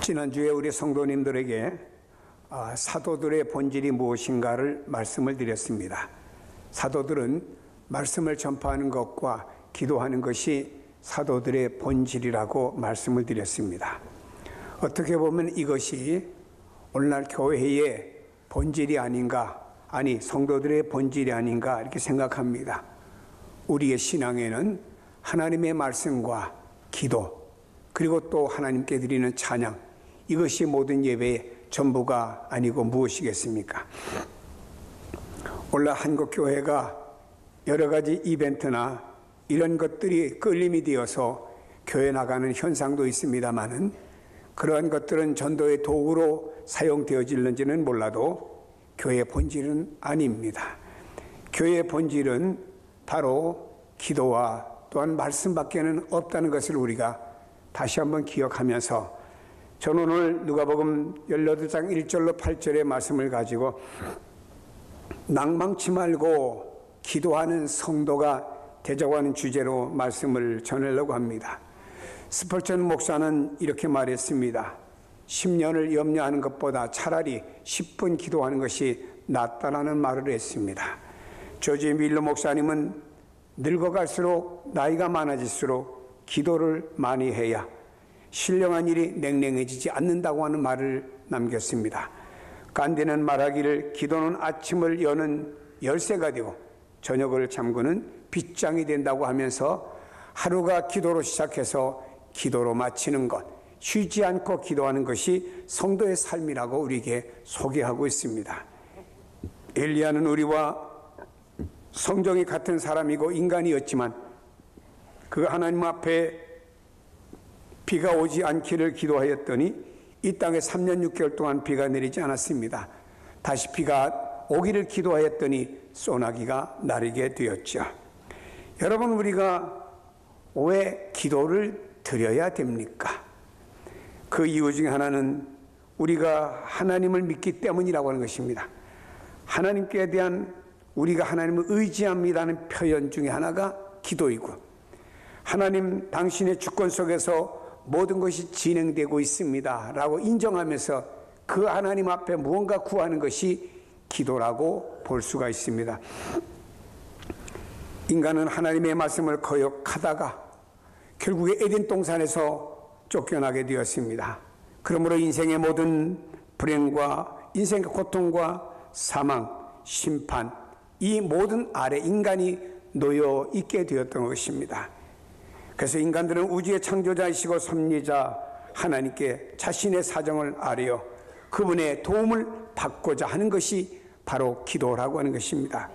지난주에 우리 성도님들에게 사도들의 본질이 무엇인가를 말씀을 드렸습니다. 사도들은 말씀을 전파하는 것과 기도하는 것이 사도들의 본질이라고 말씀을 드렸습니다. 어떻게 보면 이것이 오늘날 교회의 본질이 아닌가, 아니 성도들의 본질이 아닌가 이렇게 생각합니다. 우리의 신앙에는 하나님의 말씀과 기도, 그리고 또 하나님께 드리는 찬양, 이것이 모든 예배의 전부가 아니고 무엇이겠습니까? 오늘날 한국교회가 여러 가지 이벤트나 이런 것들이 끌림이 되어서 교회 나가는 현상도 있습니다마는 그러한 것들은 전도의 도구로 사용되어질는지는 몰라도 교회의 본질은 아닙니다. 교회의 본질은 바로 기도와 또한 말씀밖에는 없다는 것을 우리가 다시 한번 기억하면서, 저는 오늘 누가복음 18장 1절로 8절의 말씀을 가지고 낭망치 말고 기도하는 성도가 되자고 하는 주제로 말씀을 전하려고 합니다. 스펄전 목사는 이렇게 말했습니다. 10년을 염려하는 것보다 차라리 10분 기도하는 것이 낫다라는 말을 했습니다. 조지 밀러 목사님은 늙어갈수록 나이가 많아질수록 기도를 많이 해야 신령한 일이 냉랭해지지 않는다고 하는 말을 남겼습니다. 간디는 말하기를 기도는 아침을 여는 열쇠가 되고 저녁을 잠그는 빗장이 된다고 하면서 하루가 기도로 시작해서 기도로 마치는 것, 쉬지 않고 기도하는 것이 성도의 삶이라고 우리에게 소개하고 있습니다. 엘리야는 우리와 성정이 같은 사람이고 인간이었지만 그 하나님 앞에 비가 오지 않기를 기도하였더니 이 땅에 3년 6개월 동안 비가 내리지 않았습니다. 다시 비가 오기를 기도하였더니 소나기가 나르게 되었죠. 여러분, 우리가 왜 기도를 드려야 됩니까? 그 이유 중에 하나는 우리가 하나님을 믿기 때문이라고 하는 것입니다. 하나님께 대한 우리가 하나님을 의지합니다는 표현 중에 하나가 기도이고, 하나님 당신의 주권 속에서 모든 것이 진행되고 있습니다 라고 인정하면서 그 하나님 앞에 무언가 구하는 것이 기도라고 볼 수가 있습니다. 인간은 하나님의 말씀을 거역하다가 결국에 에덴 동산에서 쫓겨나게 되었습니다. 그러므로 인생의 모든 불행과 인생의 고통과 사망, 심판, 이 모든 아래 인간이 놓여 있게 되었던 것입니다. 그래서 인간들은 우주의 창조자이시고 섭리자 하나님께 자신의 사정을 아뢰어 그분의 도움을 받고자 하는 것이 바로 기도라고 하는 것입니다.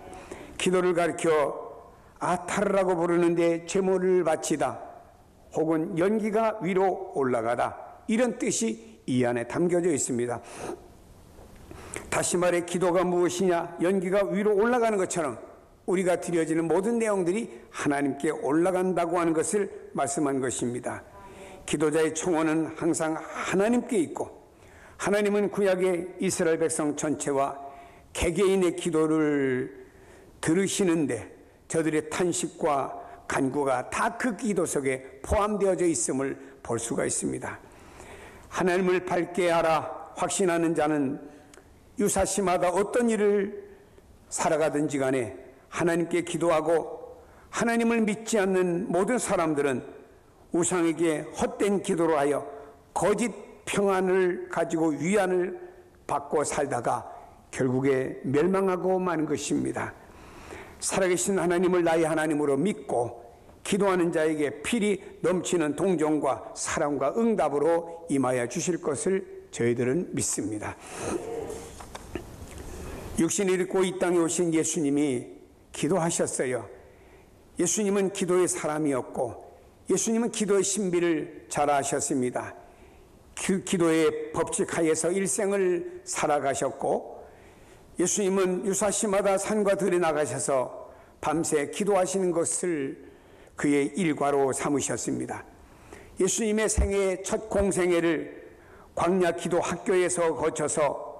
기도를 가리켜 아타르라고 부르는데 제물을 바치다, 혹은 연기가 위로 올라가다, 이런 뜻이 이 안에 담겨져 있습니다. 다시 말해 기도가 무엇이냐? 연기가 위로 올라가는 것처럼 우리가 드려지는 모든 내용들이 하나님께 올라간다고 하는 것을 말씀한 것입니다. 기도자의 청혼은 항상 하나님께 있고, 하나님은 구약의 이스라엘 백성 전체와 개개인의 기도를 들으시는데 저들의 탄식과 간구가 다 그 기도 속에 포함되어져 있음을 볼 수가 있습니다. 하나님을 밝게 알아 확신하는 자는 유사시마다 어떤 일을 살아가든지 간에 하나님께 기도하고, 하나님을 믿지 않는 모든 사람들은 우상에게 헛된 기도로 하여 거짓 평안을 가지고 위안을 받고 살다가 결국에 멸망하고 마는 것입니다. 살아계신 하나님을 나의 하나님으로 믿고 기도하는 자에게 필이 넘치는 동정과 사랑과 응답으로 임하여 주실 것을 저희들은 믿습니다. 육신을 입고 이 땅에 오신 예수님이 기도하셨어요. 예수님은 기도의 사람이었고, 예수님은 기도의 신비를 잘 아셨습니다. 그 기도의 법칙 하에서 일생을 살아가셨고, 예수님은 유사시마다 산과 들에 나가셔서 밤새 기도하시는 것을 그의 일과로 삼으셨습니다. 예수님의 생애 첫 공생애를 광야 기도 학교에서 거쳐서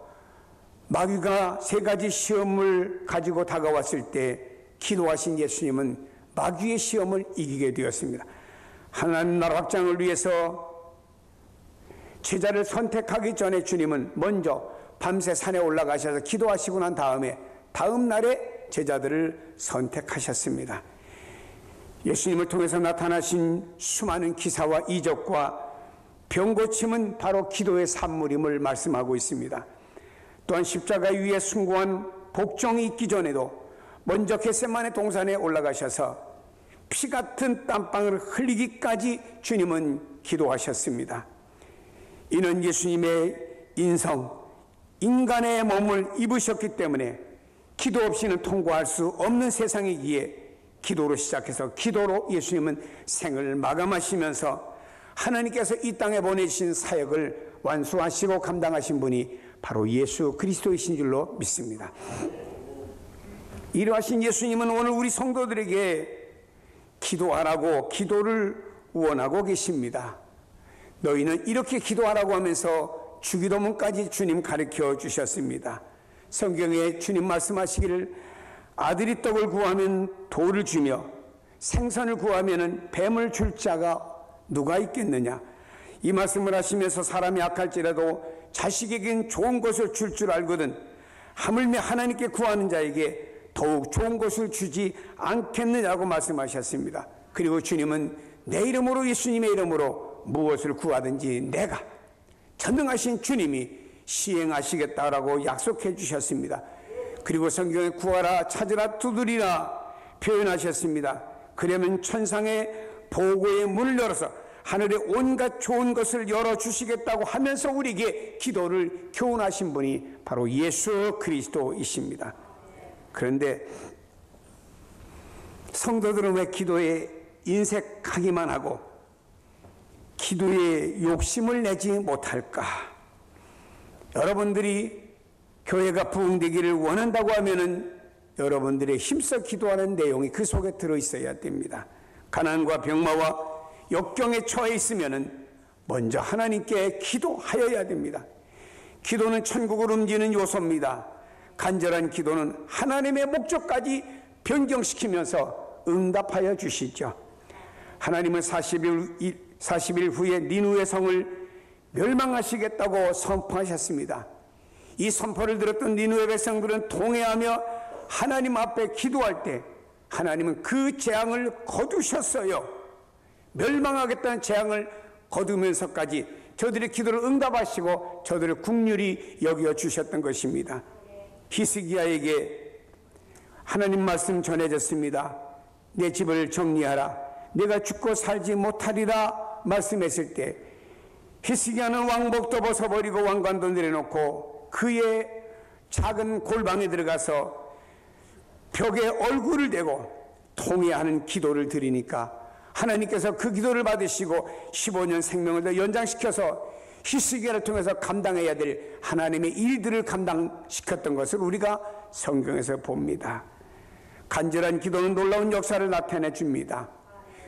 마귀가 3가지 시험을 가지고 다가왔을 때 기도하신 예수님은 마귀의 시험을 이기게 되었습니다. 하나님 나라 확장을 위해서 제자를 선택하기 전에 주님은 먼저 밤새 산에 올라가셔서 기도하시고 난 다음에 다음 날에 제자들을 선택하셨습니다. 예수님을 통해서 나타나신 수많은 기사와 이적과 병고침은 바로 기도의 산물임을 말씀하고 있습니다. 또한 십자가 위에 숭고한 복종이 있기 전에도 먼저 겟세마네 동산에 올라가셔서 피 같은 땀방울을 흘리기까지 주님은 기도하셨습니다. 이는 예수님의 인성, 인간의 몸을 입으셨기 때문에 기도 없이는 통과할 수 없는 세상이기에 기도로 시작해서 기도로 예수님은 생을 마감하시면서 하나님께서 이 땅에 보내주신 사역을 완수하시고 감당하신 분이 바로 예수 그리스도이신 줄로 믿습니다. 이러하신 예수님은 오늘 우리 성도들에게 기도하라고 기도를 원하고 계십니다. 너희는 이렇게 기도하라고 하면서 주기도문까지 주님 가르쳐 주셨습니다. 성경에 주님 말씀하시기를 아들이 떡을 구하면 돌을 주며 생선을 구하면 뱀을 줄 자가 누가 있겠느냐. 이 말씀을 하시면서 사람이 악할지라도 자식에겐 좋은 것을 줄 줄 알거든 하물며 하나님께 구하는 자에게 더욱 좋은 것을 주지 않겠느냐고 말씀하셨습니다. 그리고 주님은 내 이름으로 예수님의 이름으로 무엇을 구하든지 내가 전능하신 주님이 시행하시겠다라고 약속해 주셨습니다. 그리고 성경에 구하라 찾으라 두드리라 표현하셨습니다. 그러면 천상의 보고의 문을 열어서 하늘의 온갖 좋은 것을 열어주시겠다고 하면서 우리에게 기도를 교훈하신 분이 바로 예수 그리스도이십니다. 그런데 성도들은 왜 기도에 인색하기만 하고 기도에 욕심을 내지 못할까? 여러분들이 교회가 부흥되기를 원한다고 하면은 여러분들의 힘써 기도하는 내용이 그 속에 들어있어야 됩니다. 가난과 병마와 역경에 처해 있으면은 먼저 하나님께 기도하여야 됩니다. 기도는 천국을 움직이는 요소입니다. 간절한 기도는 하나님의 목적까지 변경시키면서 응답하여 주시죠. 하나님은 40일 후에 니느웨 성을 멸망하시겠다고 선포하셨습니다. 이 선포를 들었던 니느웨 백성들은 동의하며 하나님 앞에 기도할 때 하나님은 그 재앙을 거두셨어요. 멸망하겠다는 재앙을 거두면서까지 저들의 기도를 응답하시고 저들을 긍휼히 여겨 주셨던 것입니다. 히스기야에게 하나님 말씀 전해졌습니다. 내 집을 정리하라. 내가 죽고 살지 못하리라 말씀했을 때 히스기야는 왕복도 벗어버리고 왕관도 내려놓고 그의 작은 골방에 들어가서 벽에 얼굴을 대고 통회하는 기도를 드리니까 하나님께서 그 기도를 받으시고 15년 생명을 더 연장시켜서 히스기야를 통해서 감당해야 될 하나님의 일들을 감당시켰던 것을 우리가 성경에서 봅니다. 간절한 기도는 놀라운 역사를 나타내 줍니다.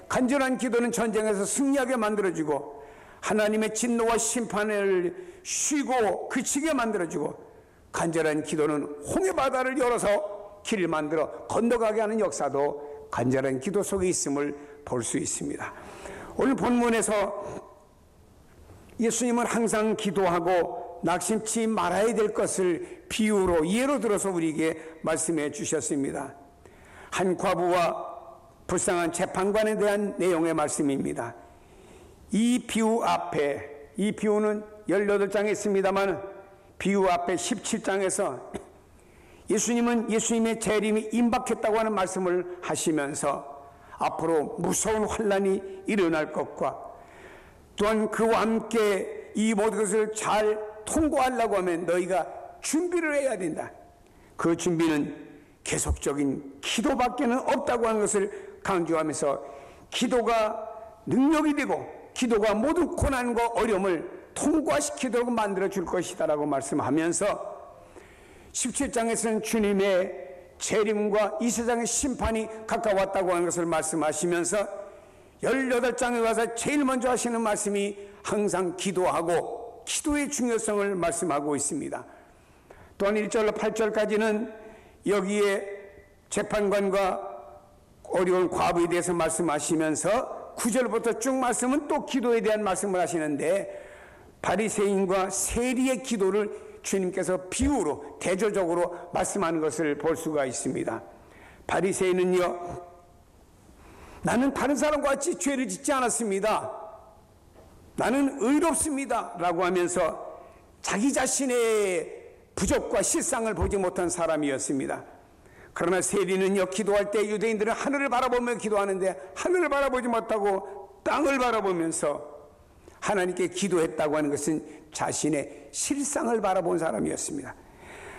간절한 기도는 전쟁에서 승리하게 만들어주고 하나님의 진노와 심판을 쉬고 그치게 만들어주고 간절한 기도는 홍해바다를 열어서 길을 만들어 건너가게 하는 역사도 간절한 기도 속에 있음을 볼 수 있습니다. 오늘 본문에서 예수님은 항상 기도하고 낙심치 말아야 될 것을 비유로 예로 들어서 우리에게 말씀해 주셨습니다. 한 과부와 불쌍한 재판관에 대한 내용의 말씀입니다. 이 비유 앞에, 이 비유는 18장에 있습니다만 비유 앞에 17장에서 예수님은 예수님의 재림이 임박했다고 하는 말씀을 하시면서 앞으로 무서운 환난이 일어날 것과 또한 그와 함께 이 모든 것을 잘 통과하려고 하면 너희가 준비를 해야 된다. 그 준비는 계속적인 기도밖에는 없다고 하는 것을 강조하면서 기도가 능력이 되고 기도가 모든 고난과 어려움을 통과시키도록 만들어 줄 것이다라고 말씀하면서 17장에서는 주님의 재림과 이 세상의 심판이 가까웠다고 하는 것을 말씀하시면서 18장에 와서 제일 먼저 하시는 말씀이 항상 기도하고 기도의 중요성을 말씀하고 있습니다. 또한 1절로 8절까지는 여기에 재판관과 어려운 과부에 대해서 말씀하시면서 9절부터 쭉 말씀은 또 기도에 대한 말씀을 하시는데 바리새인과 세리의 기도를 주님께서 비유로 대조적으로 말씀하는 것을 볼 수가 있습니다. 바리새인은요, 나는 다른 사람과 같이 죄를 짓지 않았습니다, 나는 의롭습니다 라고 하면서 자기 자신의 부족과 실상을 보지 못한 사람이었습니다. 그러나 세리는요, 기도할 때 유대인들은 하늘을 바라보며 기도하는데 하늘을 바라보지 못하고 땅을 바라보면서 하나님께 기도했다고 하는 것은 자신의 실상을 바라본 사람이었습니다.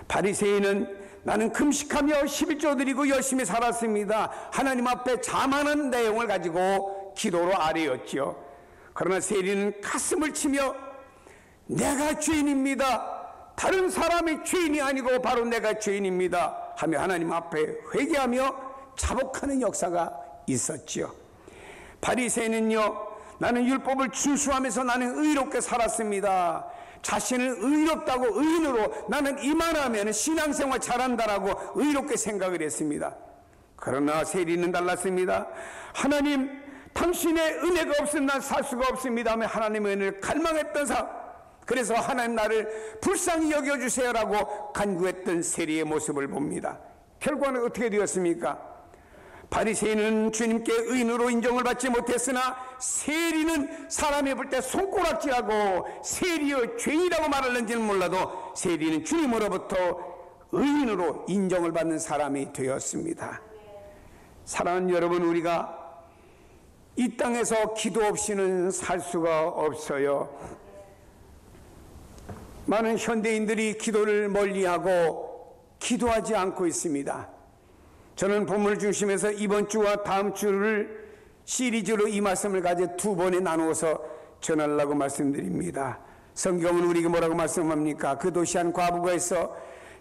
바리새인은 나는 금식하며 11조 드리고 열심히 살았습니다, 하나님 앞에 자만한 내용을 가지고 기도로 아뢰었지요. 그러나 세리는 가슴을 치며 내가 죄인입니다, 다른 사람이 죄인이 아니고 바로 내가 죄인입니다 하며 하나님 앞에 회개하며 자복하는 역사가 있었지요. 바리새인은요, 나는 율법을 준수하면서 나는 의롭게 살았습니다, 자신을 의롭다고 의인으로 나는 이만하면 신앙생활 잘한다라고 의롭게 생각을 했습니다. 그러나 세리는 달랐습니다. 하나님, 당신의 은혜가 없으면 난 살 수가 없습니다 하며 하나님의 은혜를 갈망했던 사람, 그래서 하나님 나를 불쌍히 여겨주세요라고 간구했던 세리의 모습을 봅니다. 결과는 어떻게 되었습니까? 바리새인은 주님께 의인으로 인정을 받지 못했으나 세리는 사람이 볼 때 손가락질하고 세리여 죄인이라고 말하는지는 몰라도 세리는 주님으로부터 의인으로 인정을 받는 사람이 되었습니다. 사랑하는 여러분, 우리가 이 땅에서 기도 없이는 살 수가 없어요. 많은 현대인들이 기도를 멀리하고 기도하지 않고 있습니다. 저는 본문을 중심해서 이번 주와 다음 주를 시리즈로 이 말씀을 가지고 두 번에 나누어서 전하려고 말씀드립니다. 성경은 우리에게 뭐라고 말씀합니까? 그 도시 한 과부가 있어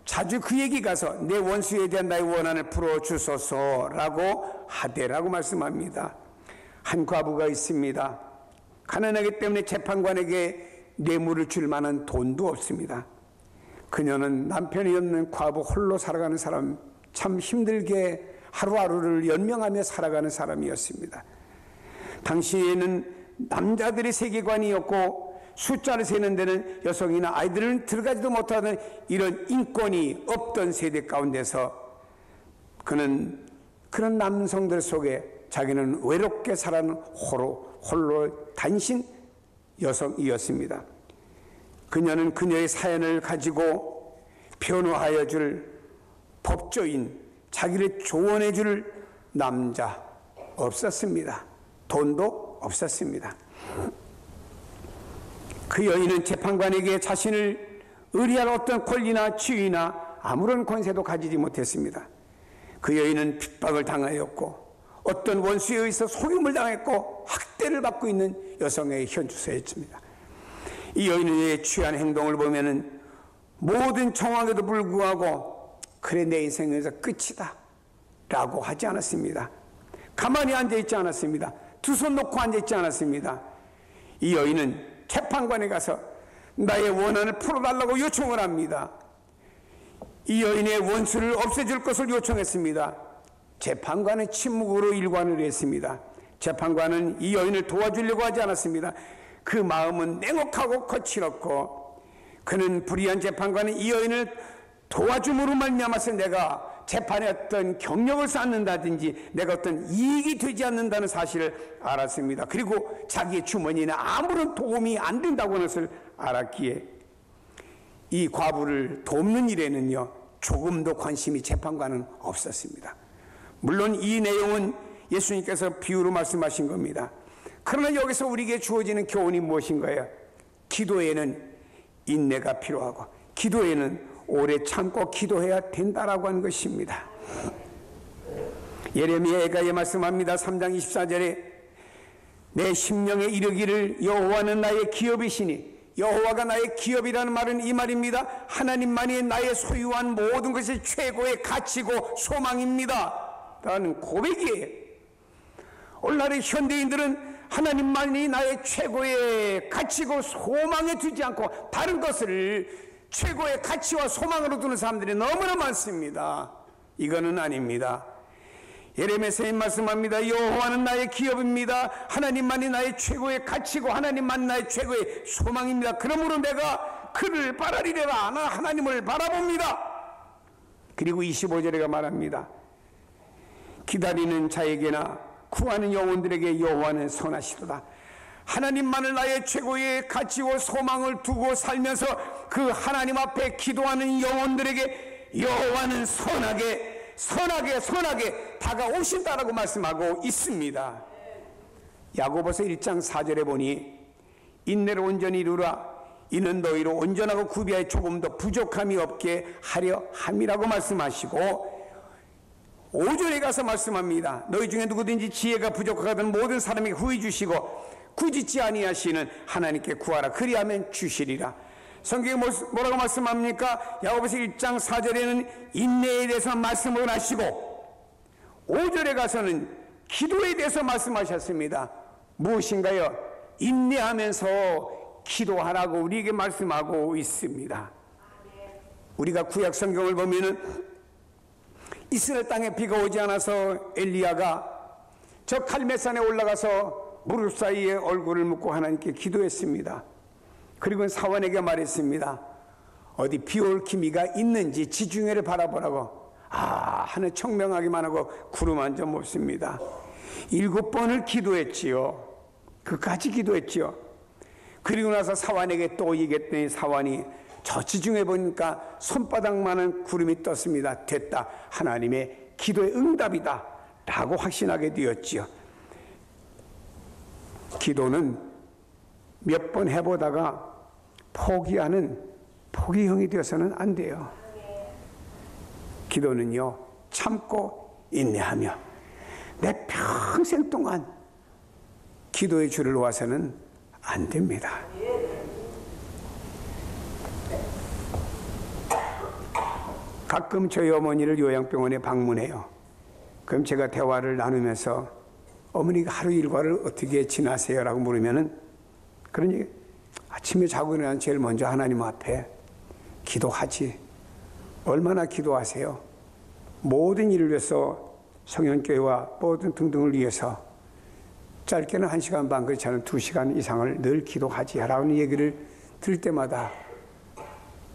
자주 그에게 가서 내 원수에 대한 나의 원한을 풀어주소서라고 하되라고 말씀합니다. 한 과부가 있습니다. 가난하기 때문에 재판관에게 뇌물을 줄 만한 돈도 없습니다. 그녀는 남편이 없는 과부 홀로 살아가는 사람, 참 힘들게 하루하루를 연명하며 살아가는 사람이었습니다. 당시에는 남자들의 세계관이었고 숫자를 세는 데는 여성이나 아이들은 들어가지도 못하는 이런 인권이 없던 세대 가운데서 그는 그런 남성들 속에 자기는 외롭게 살아가는 홀로 단신 여성이었습니다. 그녀는 그녀의 사연을 가지고 변호하여 줄 법조인, 자기를 조언해 줄 남자 없었습니다. 돈도 없었습니다. 그 여인은 재판관에게 자신을 의뢰할 어떤 권리나 지위나 아무런 권세도 가지지 못했습니다. 그 여인은 핍박을 당하였고 어떤 원수에 의해서 속임을 당했고 학대를 받고 있는 여성의 현주소였습니다. 이 여인의 취한 행동을 보면은 모든 정황에도 불구하고 그래 내 인생에서 끝이다 라고 하지 않았습니다. 가만히 앉아있지 않았습니다. 두 손 놓고 앉아있지 않았습니다. 이 여인은 재판관에 가서 나의 원한을 풀어달라고 요청을 합니다. 이 여인의 원수를 없애줄 것을 요청했습니다. 재판관은 침묵으로 일관을 했습니다. 재판관은 이 여인을 도와주려고 하지 않았습니다. 그 마음은 냉혹하고 거칠었고 그는 불의한 재판관은 이 여인을 도와줌으로 말미암아서 내가 재판에 어떤 경력을 쌓는다든지 내가 어떤 이익이 되지 않는다는 사실을 알았습니다. 그리고 자기의 주머니에 아무런 도움이 안 된다고 하는 것을 알았기에 이 과부를 돕는 일에는요 조금도 관심이 재판관은 없었습니다. 물론 이 내용은 예수님께서 비유로 말씀하신 겁니다. 그러나 여기서 우리에게 주어지는 교훈이 무엇인가요? 기도에는 인내가 필요하고 기도에는 오래 참고 기도해야 된다라고 하는 것입니다. 예레미야가 말씀합니다. 3장 24절에 내 심령에 이르기를 여호와는 나의 기업이시니, 여호와가 나의 기업이라는 말은 이 말입니다. 하나님만이 나의 소유한 모든 것이 최고의 가치고 소망입니다 라는 고백이에요. 오늘날의 현대인들은 하나님만이 나의 최고의 가치고 소망에 두지 않고 다른 것을 최고의 가치와 소망으로 두는 사람들이 너무나 많습니다. 이거는 아닙니다. 예레미야서에 말씀합니다. 여호와는 나의 기업입니다. 하나님만이 나의 최고의 가치고 하나님만 나의 최고의 소망입니다. 그러므로 내가 그를 바라리라. 나 하나님을 바라봅니다. 그리고 25절에가 말합니다. 기다리는 자에게나 구하는 영혼들에게 여호와는 선하시도다. 하나님만을 나의 최고의 가치고 소망을 두고 살면서 그 하나님 앞에 기도하는 영혼들에게 여호와는 선하게 다가오신다라고 말씀하고 있습니다. 야고보서 1장 4절에 보니 인내를 온전히 이루라. 이는 너희로 온전하고 구비하여 조금 더 부족함이 없게 하려 함이라고 말씀하시고 5절에 가서 말씀합니다. 너희 중에 누구든지 지혜가 부족하거든 모든 사람에게 후히 주시고 꾸짖지 아니하시는 하나님께 구하라. 그리하면 주시리라. 성경에 뭐라고 말씀합니까? 야고보서 1장 4절에는 인내에 대해서 말씀을 하시고 5절에 가서는 기도에 대해서 말씀하셨습니다. 무엇인가요? 인내하면서 기도하라고 우리에게 말씀하고 있습니다. 우리가 구약 성경을 보면은 이스라엘 땅에 비가 오지 않아서 엘리야가 저 갈멜산에 올라가서 무릎 사이에 얼굴을 묻고 하나님께 기도했습니다. 그리고 사원에게 말했습니다. 어디 비올 기미가 있는지 지중해를 바라보라고. 하늘 청명하기만 하고 구름 한 점 없습니다. 7번을 기도했지요. 그까지 기도했지요. 그리고 나서 사원에게 또 얘기했더니 사원이 저 지중해 보니까 손바닥만한 구름이 떴습니다. 됐다. 하나님의 기도의 응답이다 라고 확신하게 되었지요. 기도는 몇 번 해보다가 포기하는 포기형이 되어서는 안 돼요. 기도는요, 참고 인내하며 내 평생 동안 기도의 줄을 놓아서는 안 됩니다. 가끔 저희 어머니를 요양병원에 방문해요. 그럼 제가 대화를 나누면서 어머니가 하루 일과를 어떻게 지나세요? 라고 물으면은 그런 얘기, 아침에 자고 일어나면 제일 먼저 하나님 앞에 기도하지. 얼마나 기도하세요? 모든 일을 위해서 성현교회와 모든 등등을 위해서 짧게는 1시간 반, 그렇지 않은 2시간 이상을 늘 기도하지 라는 얘기를 들을 때마다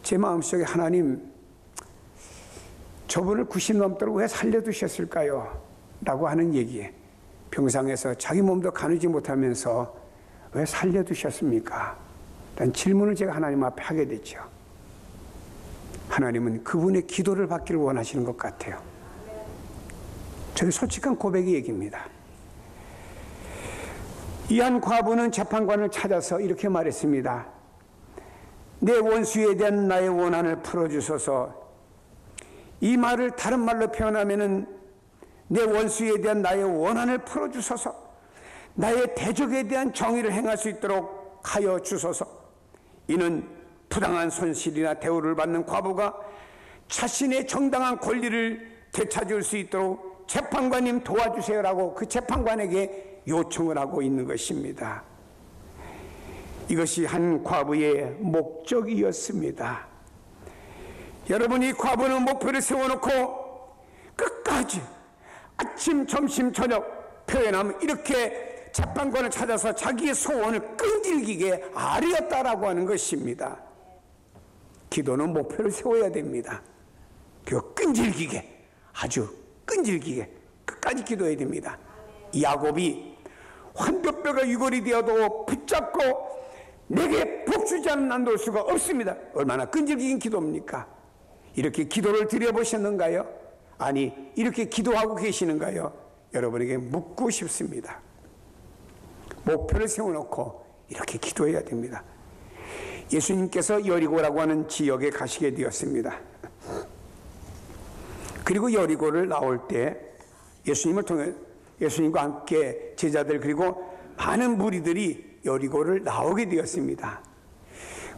제 마음속에 하나님, 저분을 90 넘도록 왜 살려두셨을까요? 라고 하는 얘기에 병상에서 자기 몸도 가누지 못하면서 왜 살려두셨습니까? 라는 질문을 제가 하나님 앞에 하게 됐죠. 하나님은 그분의 기도를 받기를 원하시는 것 같아요. 저희 솔직한 고백의 얘기입니다. 이 한 과부는 재판관을 찾아서 이렇게 말했습니다. 내 원수에 대한 나의 원한을 풀어주소서. 이 말을 다른 말로 표현하면은 내 원수에 대한 나의 원한을 풀어주소서. 나의 대적에 대한 정의를 행할 수 있도록 하여 주소서. 이는 부당한 손실이나 대우를 받는 과부가 자신의 정당한 권리를 되찾을 수 있도록 재판관님 도와주세요라고 그 재판관에게 요청을 하고 있는 것입니다. 이것이 한 과부의 목적이었습니다. 여러분, 이 과부는 목표를 세워놓고 끝까지 아침, 점심, 저녁 표현하면 이렇게 재판관을 찾아서 자기의 소원을 끈질기게 아뢰었다라고 하는 것입니다. 기도는 목표를 세워야 됩니다. 그리고 끈질기게, 아주 끈질기게 끝까지 기도해야 됩니다. 야곱이 환벽뼈가 유골이 되어도 붙잡고 내게 복주지 않는 난 놓을 수가 없습니다. 얼마나 끈질긴 기도입니까? 이렇게 기도를 드려보셨는가요? 아니, 이렇게 기도하고 계시는가요? 여러분에게 묻고 싶습니다. 목표를 세워놓고 이렇게 기도해야 됩니다. 예수님께서 여리고라고 하는 지역에 가시게 되었습니다. 그리고 여리고를 나올 때 예수님을 통해 예수님과 함께 제자들 그리고 많은 무리들이 여리고를 나오게 되었습니다.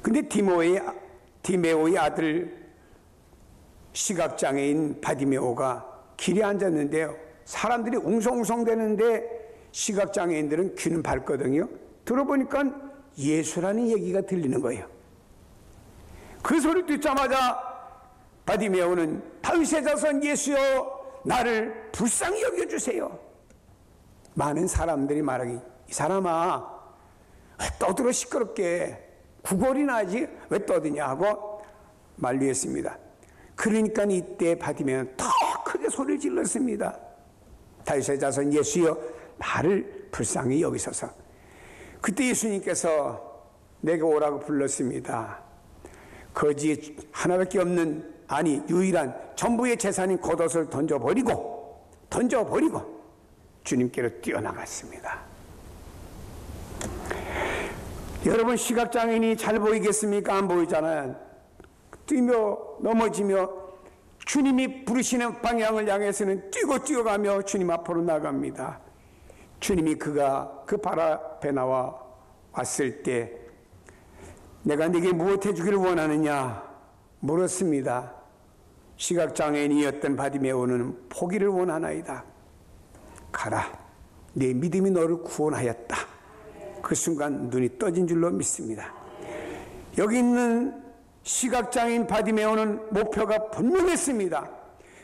근데 디메오의 아들 시각장애인 바디메오가 길에 앉았는데요. 사람들이 웅성웅성대는데 시각장애인들은 귀는 밝거든요. 들어보니까 예수라는 얘기가 들리는 거예요. 그 소리 듣자마자 바디메오는 다윗의 자손 예수여 나를 불쌍히 여겨주세요. 많은 사람들이 말하기, 이 사람아 왜 떠들어 시끄럽게 구걸이나 하지 왜 떠드냐 하고 만류했습니다. 그러니까 이때 바디메오는 더 크게 소리를 질렀습니다. 다윗의 자손 예수여 나를 불쌍히 여기소서. 그때 예수님께서 내게 오라고 불렀습니다. 거지에 하나밖에 없는, 아니 유일한 전부의 재산인 겉옷을 던져버리고 주님께로 뛰어나갔습니다. 여러분, 시각장애인이 잘 보이겠습니까? 안 보이잖아요. 뛰며 넘어지며 주님이 부르시는 방향을 향해서는 뛰어가며 주님 앞으로 나갑니다. 주님이 그가 그 발 앞에 나와 왔을 때 내가 네게 무엇 해주기를 원하느냐 물었습니다. 시각장애인이었던 바디메오는 포기를 원하나이다. 가라, 내 믿음이 너를 구원하였다. 그 순간 눈이 떠진 줄로 믿습니다. 여기 있는 시각장애인 바디메오는 목표가 분명했습니다.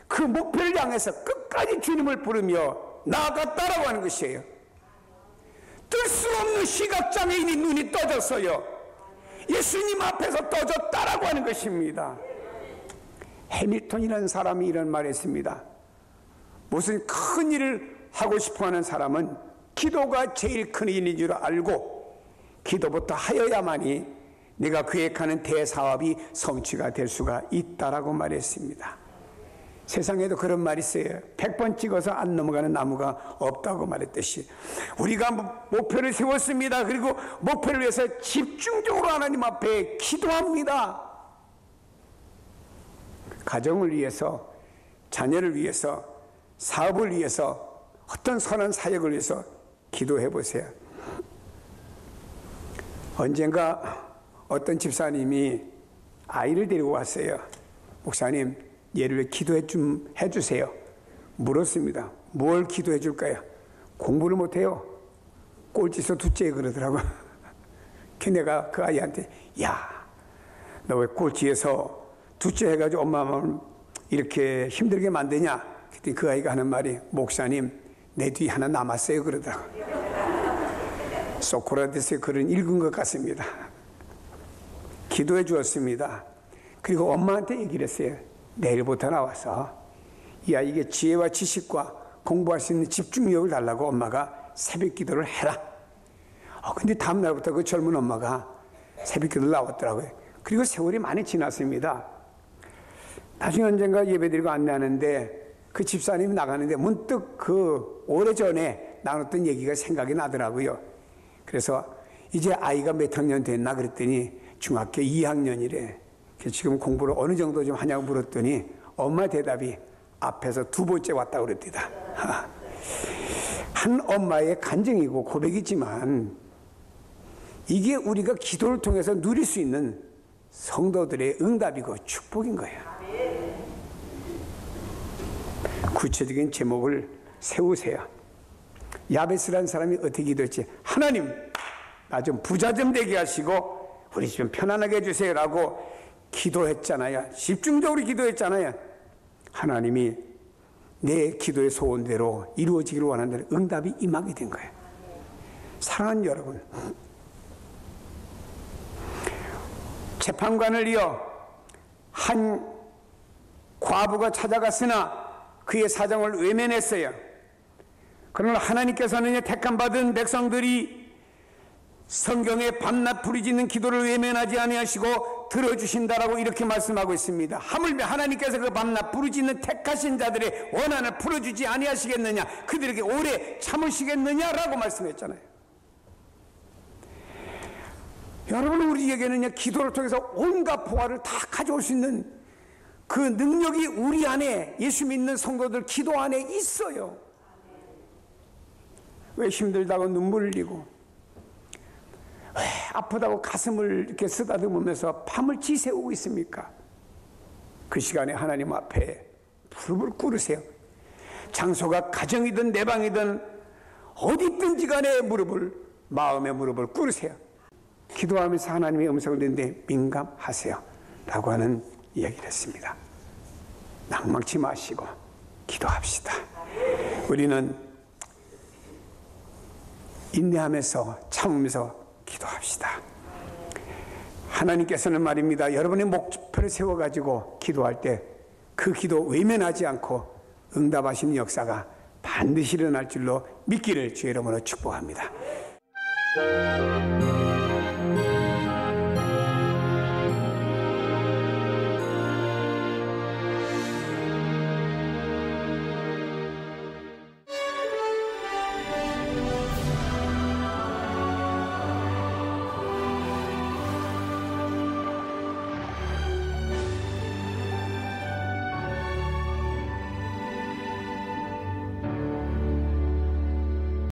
그 목표를 향해서 끝까지 주님을 부르며 나아갔다라고 하는 것이에요. 뜰 수 없는 시각장애인이 눈이 떠졌어요. 예수님 앞에서 떠졌다라고 하는 것입니다. 해밀턴이라는 사람이 이런 말을 했습니다. 무슨 큰 일을 하고 싶어하는 사람은 기도가 제일 큰 일인 줄 알고 기도부터 하여야만이 내가 계획하는 대사업이 성취가 될 수가 있다라고 말했습니다. 세상에도 그런 말이 있어요. 100번 찍어서 안 넘어가는 나무가 없다고 말했듯이 우리가 목표를 세웠습니다. 그리고 목표를 위해서 집중적으로 하나님 앞에 기도합니다. 가정을 위해서, 자녀를 위해서, 사업을 위해서, 어떤 선한 사역을 위해서 기도해 보세요. 언젠가 어떤 집사님이 아이를 데리고 왔어요. 목사님, 얘를 왜 기도해 좀 해주세요. 물었습니다. 뭘 기도해 줄까요? 공부를 못해요. 꼴찌에서 둘째 그러더라고요. 내가 그 아이한테, 야, 너 왜 꼴찌에서 둘째 해가지고 엄마 마음을 이렇게 힘들게 만드냐? 그랬더니 그 아이가 하는 말이, 목사님, 내 뒤 하나 남았어요 그러더라고요. 소크라테스의 글은 읽은 것 같습니다. 기도해 주었습니다. 그리고 엄마한테 얘기를 했어요. 내일부터 나와서 이 아이에게 지혜와 지식과 공부할 수 있는 집중력을 달라고 엄마가 새벽 기도를 해라. 근데 다음 날부터 그 젊은 엄마가 새벽 기도를 나왔더라고요. 그리고 세월이 많이 지났습니다. 나중에 언젠가 예배드리고 안내하는데 그 집사님이 나가는데 문득 그 오래전에 나눴던 얘기가 생각이 나더라고요. 그래서 이제 아이가 몇 학년 됐나 그랬더니 중학교 2학년이래. 지금 공부를 어느 정도 좀 하냐고 물었더니 엄마 대답이 앞에서 두 번째 왔다고 그랬답니다. 한 엄마의 간증이고 고백이지만 이게 우리가 기도를 통해서 누릴 수 있는 성도들의 응답이고 축복인 거예요. 구체적인 제목을 세우세요. 야베스라는 사람이 어떻게 기도했지? 하나님, 나 좀 부자 좀 되게 하시고 우리 좀 편안하게 해주세요 라고 기도했잖아요. 집중적으로 기도했잖아요. 하나님이 내 기도의 소원대로 이루어지기를 원하는 대로 응답이 임하게 된 거예요. 사랑하는 여러분, 재판관을 이어 한 과부가 찾아갔으나 그의 사정을 외면했어요. 그러나 하나님께서는 택함 받은 백성들이 성경에 밤낮 부르짖는 기도를 외면하지 아니하시고 들어주신다라고 이렇게 말씀하고 있습니다. 하물며 하나님께서 그 밤낮 부르짖는 택하신 자들의 원한을 풀어주지 아니하시겠느냐, 그들에게 오래 참으시겠느냐라고 말씀했잖아요. 여러분, 우리에게는 기도를 통해서 온갖 보화를 다 가져올 수 있는 그 능력이 우리 안에, 예수 믿는 성도들 기도 안에 있어요. 왜 힘들다고 눈물 흘리고, 왜 아프다고 가슴을 이렇게 쓰다듬으면서 밤을 지새우고 있습니까? 그 시간에 하나님 앞에 무릎을 꿇으세요. 장소가 가정이든 내 방이든 어디든지 간에 마음의 무릎을 꿇으세요. 기도하면서 하나님의 음성을 듣는데 민감하세요 라고 하는 이야기를 했습니다. 낭망치 마시고 기도합시다. 우리는 인내하면서 참으면서 기도합시다. 하나님께서는 말입니다. 여러분의 목표를 세워가지고 기도할 때 그 기도 외면하지 않고 응답하시는 역사가 반드시 일어날 줄로 믿기를 주의 이름으로 축복합니다.